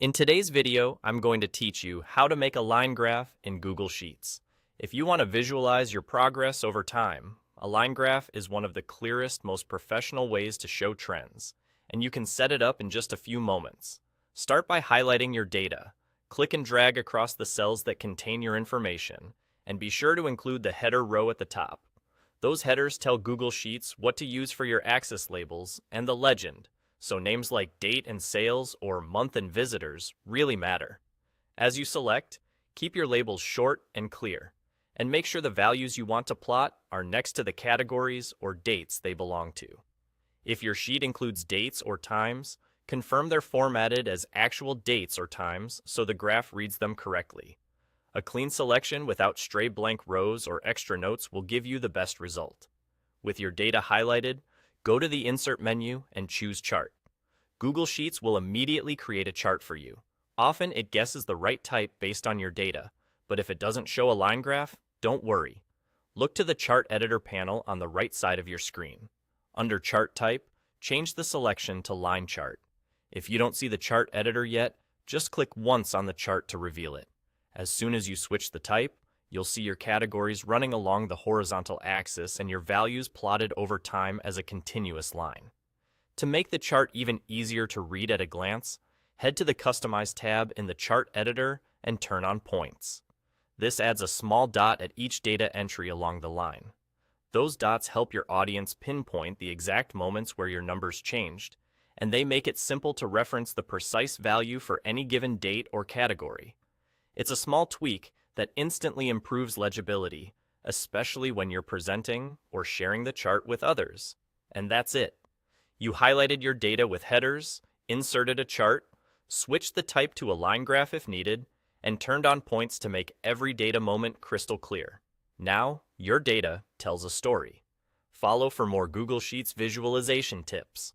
In today's video, I'm going to teach you how to make a line graph in Google Sheets. If you want to visualize your progress over time, a line graph is one of the clearest, most professional ways to show trends, and you can set it up in just a few moments. Start by highlighting your data. Click and drag across the cells that contain your information, and be sure to include the header row at the top. Those headers tell Google Sheets what to use for your axis labels and the legend, so names like date and sales or month and visitors really matter. As you select, keep your labels short and clear, and make sure the values you want to plot are next to the categories or dates they belong to. If your sheet includes dates or times, confirm they're formatted as actual dates or times so the graph reads them correctly. A clean selection without stray blank rows or extra notes will give you the best result. With your data highlighted, go to the Insert menu and choose Chart. Google Sheets will immediately create a chart for you. Often it guesses the right type based on your data, but if it doesn't show a line graph, don't worry. Look to the Chart Editor panel on the right side of your screen. Under Chart Type, change the selection to Line Chart. If you don't see the Chart Editor yet, just click once on the chart to reveal it. As soon as you switch the type, you'll see your categories running along the horizontal axis and your values plotted over time as a continuous line. To make the chart even easier to read at a glance, head to the Customize tab in the Chart Editor and turn on Points. This adds a small dot at each data entry along the line. Those dots help your audience pinpoint the exact moments where your numbers changed, and they make it simple to reference the precise value for any given date or category. It's a small tweak that instantly improves legibility, especially when you're presenting or sharing the chart with others. And that's it. You highlighted your data with headers, inserted a chart, switched the type to a line graph if needed, and turned on points to make every data moment crystal clear. Now, your data tells a story. Follow for more Google Sheets visualization tips.